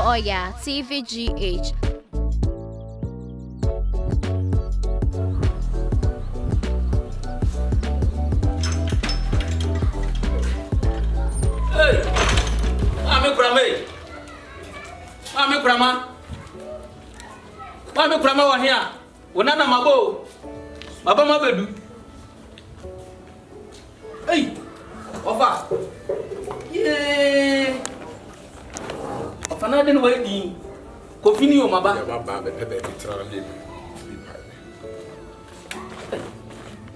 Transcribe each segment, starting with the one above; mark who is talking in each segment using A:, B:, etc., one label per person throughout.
A: Oya TVGH.
B: Hey, Mami Krama wa here. Unana mabo. Baba mabedu. Hey, Ofa. Yeah. Ofa na den wa di. Kofi ni o maba.
C: Ya baba be pepe tira le.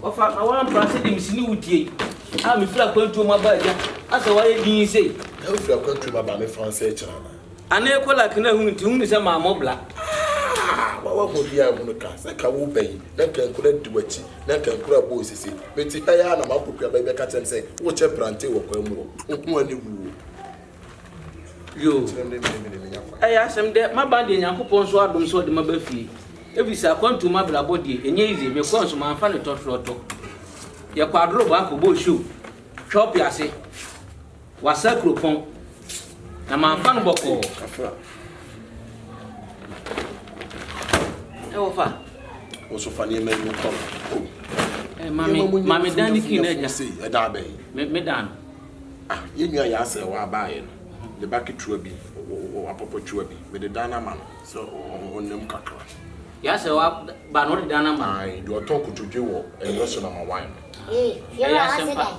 B: Ofa na wa prase de misini wutie. Ah mi fira kwantu maba ja. Asa wa di sei.
C: Ya fira kwantu maba me français tira na.
B: Ana ekola kina hu nti hu ni se ma mobla.
C: Wa go dia hu ka se ka wo bai na kan kura diwachi na kan kura bo sisi meti aya na makopia bai be ka tem se wo che brante wo kwa mu hu ani wu
B: yo aya asem de maba de Nyankopon so adom so de maba fie evisa kwantu mabla body enye ize me konso ma fa ne totroto ye kwadro ba ko bo show shop yase wasakropon na ma fa no boko
C: afra
B: Ofa.
C: Oso fani me mu ko.
B: Mami dani kineja.
C: E da be.
B: Me dan.
C: Ah, ye nua ya se wa ba ye no. Le ba ketua bi, o apopo tua bi. Me de dana ma no. So onnem kakra.
B: Ya se wa ba no de dana ma.
C: Ai, do to kutudwe wo e no so na ma wine.
D: Ya se da.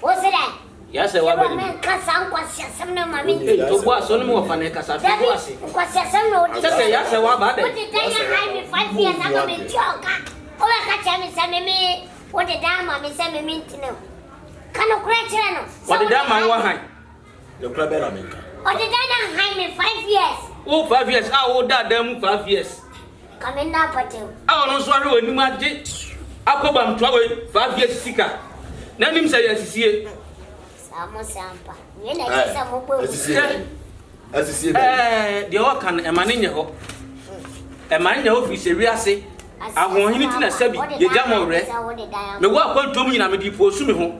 D: O se da.
B: Ya se wa ba.
D: Me kasa nkwasi asem na mami.
B: To bo aso no mo fa ne kasa fi bo ase.
D: Nkwasi asem na odi.
B: Se ya se wa ba de.
D: O de tanya hai mi 5 years ago me tioka. O ba ka cha mi se me o de da ma mi se me ntino. Kana kura kire no.
B: O de da ma wa hai.
C: Le kura be na me ka.
D: O de da na hai mi 5 years.
B: O 5 years ah o da da mu 5 years.
D: Kame na patem.
B: Ah no so ahwe oni ma je. Akoba mtwa we 5 years sika. Na nim se ya sisie.
D: Samo sampa. Ye na kisa mo gbe.
C: Asisi
B: de o kan e ma ne nye ho. E ma nye ho fi se wiase. Ahohini ti na sabi ye jama ore. Me wo akwantom nyina me di po su me ho.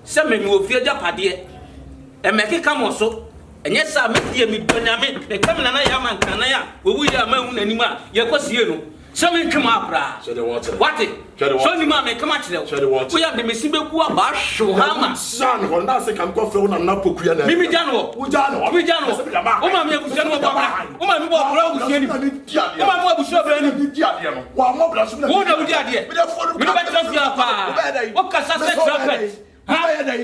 B: Se me mi ofie japade. E me keka mo so. Enye sa me die mi donyame. Me kam na na ya man kan na ya. Wo wu ya ma hu nanim a ye kwasie no. Se me twema apra.
C: So the water.
B: What? So ni ma me kama kire. Wo ya de me si beku aba hwo hama.
C: San ho na se kan ko fe wo na pokuya na.
B: Mimi jano.
C: Wo jano.
B: Mimi jano. O ma me abusia no ba. O ma me bo bra abusia ni. O ma mo abusia bra ni.
C: Wa mo bra so na.
B: Wo na wudi ade. Me no ba transfer pa. Wo kasa se traffic.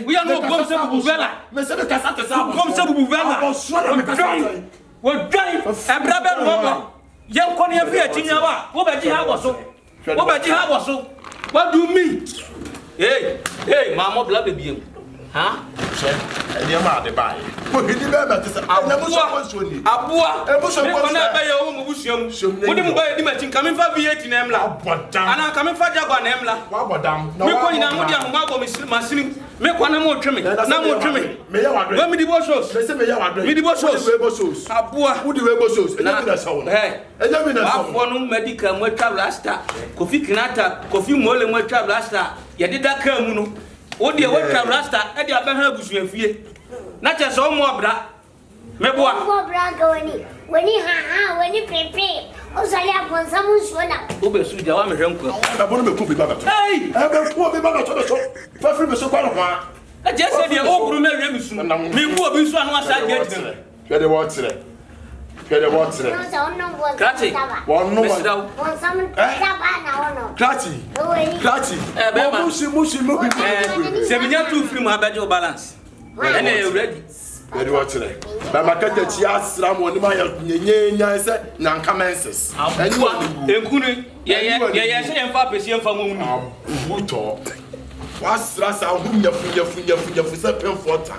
B: We are no come se bubuvela.
C: Me se be kasa te sa.
B: Come se bubuvela. Wo dai. Ebra be no mo. Yen ko ne afi atinya wa. Wo ba ji ha wo so. Wo ba ji ha wo so. What do me? Hey, mama bla baby. Ha?
C: Che. E ma de bai. Mo hidi be ma te sa. Na mo so ko so ni.
B: Abua.
C: E mo so ko
B: na be ye wo mo busuam. Wo di mo ba di ma tin kam fa V8 na emla.
C: Abodam.
B: Ana kam fa jagwa na emla.
C: Wa abodam.
B: Me ko nyina mo di ahoma go masini. Me ko na mo tweme. Na mo tweme.
C: Me ya wadre.
B: Wa mi di bo shows.
C: Me se me ya wadre.
B: Me di bo shows.
C: We bo shows.
B: Abua.
C: Wo di we bo shows. E na so wo.
B: Hey.
C: E na mi na so.
B: Afọ no medical mo twa rasta. Kofi Kinata, Kofi Mole mo twa rasta. Ye de da ka mu no. Wo de wo twa rasta, e de abaha abusuafie. Na che so mo obra. Meboa.
D: Mo bra ga wani ha wani pepe. O so ya bon samu so na.
B: Wo be su ja wa me hwenko.
C: E bo no me ku bi ba ga to.
B: Hey!
C: E be ku bi ba ga to so. Fa free me so kwa no kwa.
B: E je se de o buru me hwe mi su. Me ku obi su anu asa je ejina.
C: Hwe de wo tire. Hwe de wo tire.
D: No so no bon.
B: Krati.
C: Wo no
B: Mesra.
D: Bon samu ta ba na wono.
C: Krati. Krati.
B: Be ma.
C: Mushi mo bi.
B: Se minya tu free ma bejo balance. And you ready?
C: Ready what today? Ba makata chi asra mo ni ma ya nyenya se na nkamenses.
B: Abua enkunu ye se yemfa pesi yemfa mo mu.
C: Buto. Wasra sa hu se penfota.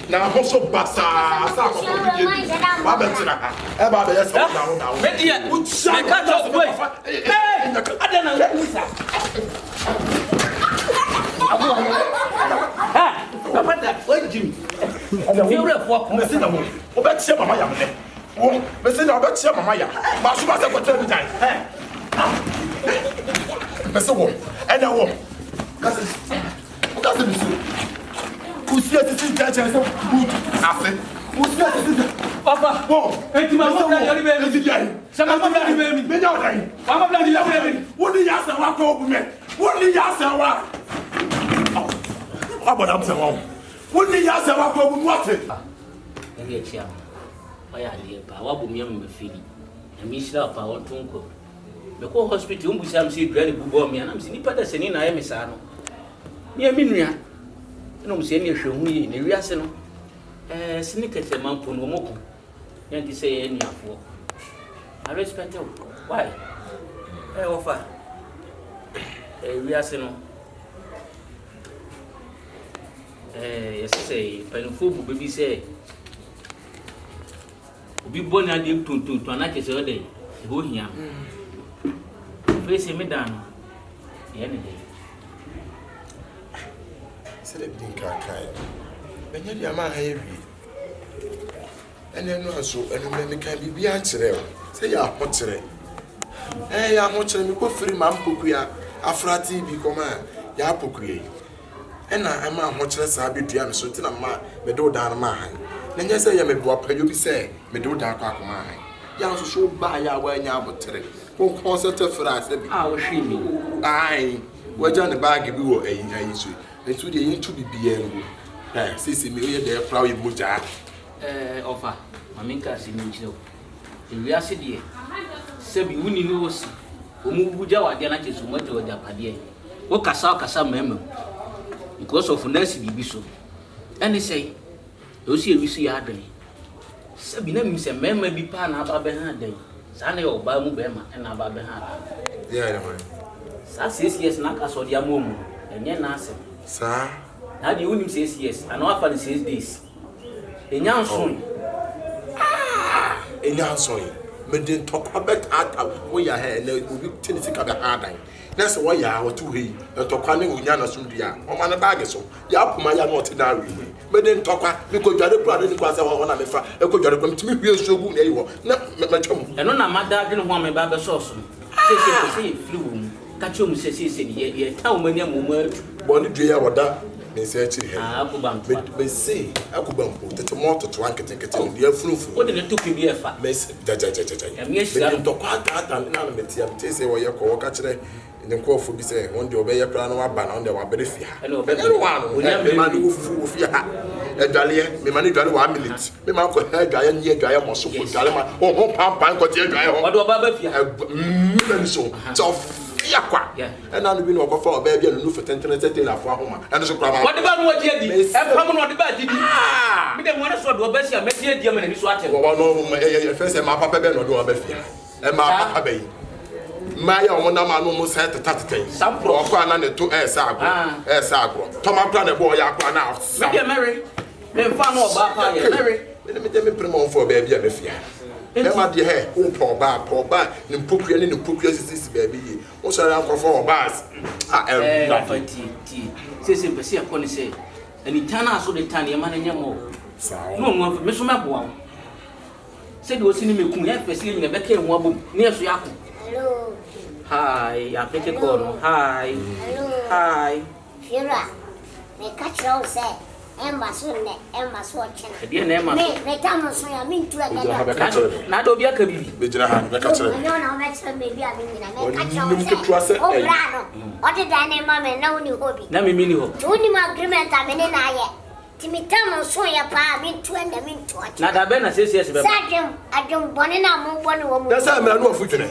C: Na ho so basa asa ko bi. Ba betira. E ba be yes na ho.
B: Me dia. Me ka to boy. Hey! Adana Lisa. Abua. Ha! Papa da, wait Jimmy. Feel for
C: Me say na mo. O be tie mama ya me. Wo, me say na o be tie mama ya. Ma so ba se ko tell me die. Me say wo. E na wo. Kasi me say. Kusi ati ti jaje se good. Afi.
B: Papa, enti ma mo bla yori be mi. Sama mo bla be mi.
C: Me nyaw dai.
B: Wa mo bla di be mi.
C: Woni ya sa wa ko bu me. Woni ya sa wa. Abodam se wa. Woni ya sa wa ko bu what?
B: Eri echi am. Oya le pa wa bu mi am me fili. Na mi shira pa won tonko. Me ko hospital umbu sam si dware bu bo mi anam si nipa da seni na ayemi sa no. Ni emi nua. No mo se ni ehwe hu yi na wiase no. Sinikete mampo no moko. Yanti say any afo. I respect you. Why? Offer. We are saying no. Yes say painful baby say. Obi born and dem to anake say odey. E ho hia. Face me dan. Ye ne dey.
C: Say dem din kai. Benya dia ma ha yewi. Ene no aso enu me kan bibia kire o. Say ya ho kire. Ya ho kire me ko firi ma mpokua afrati bi koma ya pokue. Ena ama ho kire sa bedua me so ntina ma me do dan ma han. Na nya say ya me bo apayo bi say me do dan kwa koma han. Ya so so ba ya wa nya abotere. Ko concert frase bi.
B: Wo hwi mi.
C: Ai, wa ja ne bag bi wo ayi so. Etu de yin tu bibia ngo. Sisi me oye de proud muja.
B: Offer. Maminka si mi chiro. Ewi ase de. Sebi wuni ni wosi. Omu buja wa de na chesu moto wa japade. Wo kasa mema. Because of nurse bibi so. Any say, o si ewi so ya adwen. Sebi na mi se mema bi pa na aba be ha den. Sa na yo ba mu be ma na aba be ha.
C: Yeah, man.
B: Sa 6 years na ka so dia momu. Enye na ase.
C: Sa
B: na di unim 6 years and what for the 6 days enyanson
C: enyanson me den tokwa betata wo ya he na obi tinisika be hadan na se wo ya wo tu he tokwa ne unya na so dia o ma na bag so ya puma ya no ordinary me den tokwa me ko dware kura de kwa se wo na me fa e ko dware kwa mtimi hwie so gu na yi wo na me twam
B: eno na mada de no ho me ba be so so se firi wo ka chom se ye ta wo mania mo mo
C: boni dwe ya woda me se achiri he
B: akubam
C: me se akubam po tete moto to ankete no dia funufu
B: wo de ne topi bi efa
C: me ja me to kwa ta na me tia me se wo ye ko ka kire ne nkofo bi se won de obeye pra no aba na won de wa bere fi ha
B: ene wa no
C: me ma de fu fi ha edwale me ma ne dwale 1 minute me ma ko ha dwale ni dwale mo so ko dwale ma ho pam ko tie dwale ho
B: wo de oba ba fi ha
C: me so yakwa ena no bi no okofa oba bia no nufu tentene la fo ahoma eno so kura ma
B: wo de ba no wa die di e pam no de ba di mi de mo na so de oba si a me die die me na ni so ate
C: wo no e fese ma papa be no do oba fia e ma papa be ma ya o na ma no mo se tetatete
B: sampro
C: okwa na ne to e sa agro to ma pra na bo ya akwa na
B: me de mary me fa no oba pa ye mary
C: me de me primo fo ba bia be fia Emma de he o poba ni mpokua sisi baby yi o so ran kofo obas
B: na fati se pese akọ ni se ani tana so de tana ye ma na nyamo no mo me so meboa se de o sini meku ya pese ye nyina beka enwa bom ne eso yako
D: hello
B: hi ya peke ko no hi hi
D: Fira me catch you say Emma so chena.
B: Dia na Emma.
D: Me tamo so ya min tu aga
B: na do bia ka bibi.
C: Be jira ha be ka chere.
D: No na me tse me bia mi na me ka chere.
C: Nim ke tuase.
D: O brano. O de da na ma me na uni hobi.
B: Na me mini ho.
D: Tu ni ma agreement a me ne na ye. Ti mi tamo so ya pa min tu na min tu.
B: Na da be na sesi be.
D: Adum bone na mo bone wo mu.
C: Da sa me anu afudwene.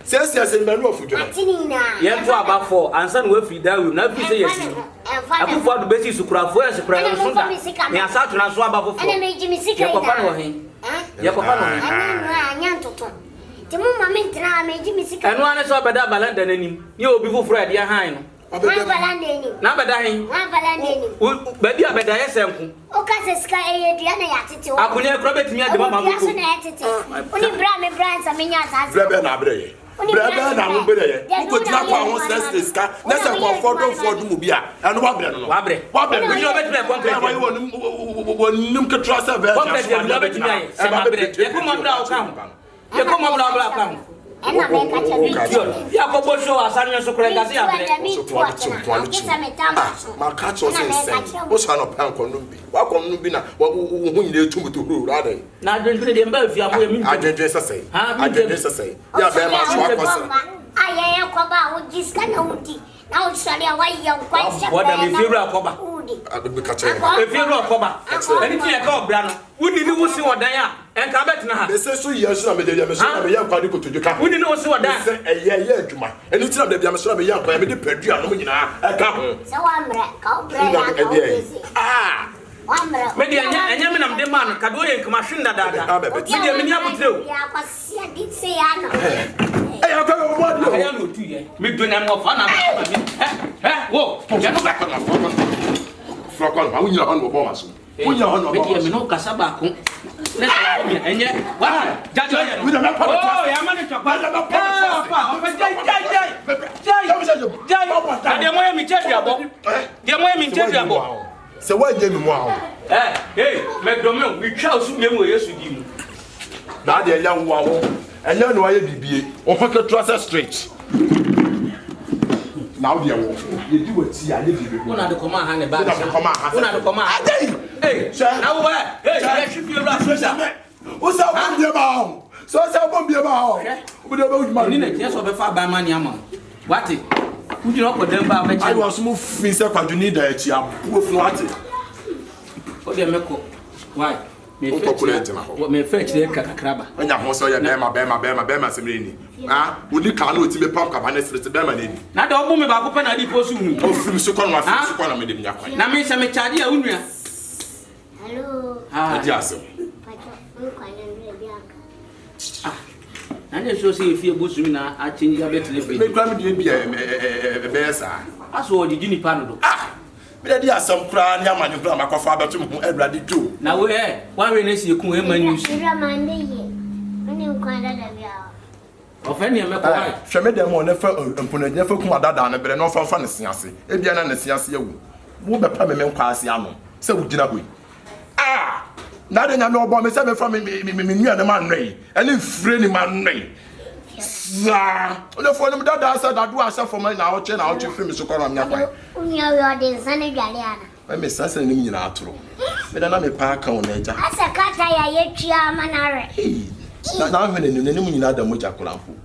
C: Sesi me anu afudwene.
D: Atini na.
B: Ye to aba for ansa na we free da we na free say yes. Akufo adu besi sukurafo ya sukurafo so da. Ni asa to na so aba fofo.
D: Ana me jimi sika.
B: Ye ko fa no hin. Ye ko fa no hin.
D: Ana nya ntoto. Ti mo ma me ntra me jimi sika.
B: Eno ane so beda balanda nanim. Ni obi foforo ade han no.
D: Na balanda ni.
B: Na beda hin.
D: Na balanda ni.
B: Ba dia beda ye senku.
D: O ka se sika e dua na ya tete o.
B: Akunya kro betimi ade mama
D: ko. So na ya tete. Oni bra me bra nsa me nya sa.
C: Bra be na bre ye. Brother na wo bere ye. Ko tina kwa ho stress ska. Na se ko fodo mu bia. Anu wa bre no. Wa bre.
B: Ni obetime complete.
C: Wo nim ke trust e be.
B: Complete ya obetime ai. Se ma bre. Ye ko ma bra o kan. Ye ko ma bra ka.
D: ena me ka cha bi
B: ya ko bo show asanyo so kure ngase ya bre
C: ma ka cho sen o sa no pan ko no bi wa ko no bi na hu nyine etumbutu huru rada
B: na dwendwe de mba afia mo yemi
C: adwendwe sesei adwendwe sesei ya be ma so akosa
D: ayaya ko ba wo jiska na wudi na o sale wa yan kwa sha
B: boda me firu akoba
C: agbe ka che
B: e firu akoba eni ti e ka obra no wuni ni wusi wodan a enka betina ha
C: be se so yesu na me de me so na me yan kwa ni kotojo ka
B: wuni ni wusi wodan
C: se eye adwuma eni ti na de me so na me yan kwa me de padua no nyina e ka ho
D: se wa mre ka obra ya ka wa mre
B: me de enya me nam de man ka do ye nkama hwenda dada me de me ni abotreo
D: ya kwa sia dit se ya no
C: ya kwa mo do
B: ya no tu ye me do na mo fa na wo ya no ba na
C: Flocon, ma unyira hon bo maso. Unyira hon bo.
B: Me no kasa ba ko. Na me enye. Wa jajo ye. Oh, ya ma ni chokwa. Pa, o fe jai. De mo ye mi chedu abo. De mo ye mi chedu abo.
C: Se wa je mi mo aho.
B: Hey, me do me mi twa osu me mo Yesu di mu.
C: Na de elia wo aho. Elia no aye bibie. O fa ke trouser straight. Now they will. You do it. See, I live here.
B: Una de koma ha ne ba.
C: Una de koma. Hey,
B: now where? Hey, you should feel right.
C: What's up, bomb ba? So say bomb ba. We dey about man.
B: Ni na tie so be fa ba man ama. What? Who do not put them ba me.
C: I was move fin say kwaduni da echi abu fun what?
B: O de meko. Why? Me fetch the kakraba.
C: Anya ho so ya bema semreni. Ah, uni ka na oti me pam ka ba na street bema na ni.
B: Na de obo me ba ko pa na di posu hu.
C: O film so kon wa film so kon na me dem nyakwan.
B: Na me se me charge ya unua.
D: Hello.
C: Adi aso.
B: Anya so se fie bosu mi na a change ya betle fe.
C: Me kwa me de bia be sa.
B: Aso o di jini pa no do.
C: Me de asam kra ni amane kra makofa abeto mu Ewrade jo.
B: Na we one we na si ku e man news. Ofa ni me ko ai.
C: Hwe me dem on fa mponanya fa kuma dada na bere no fa ne siase. E bia na ne siase yawu. Wo be pa me nkwa ase ano. Se wo gina boy. Na de nya me obo me se me fa me nua ne man noi. Ene mfire ni man noi. Sa. Ole fo ne dada asa dadu asa fo man na o che film so kono nya kwan.
D: Unya yo de sane dwale ana.
C: Me sasa ne nyina atoro. Me da na me pa ka on eja.
D: Asa kata ya yetua manare.
C: Na hwene ne mu nyina da mo jakorampo.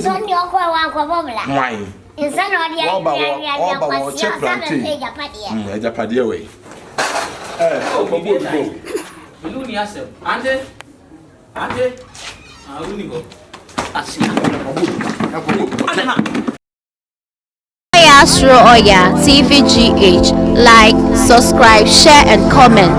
D: So ndi okwa wa kwa bobla.
C: Why?
D: Insano odi ya
C: kwa check plantain. Eja padie we. Go.
B: Inu ni asem. Ante. Uni go. Asia.
A: Astro Oya TVGH. Like, subscribe, share, and comment.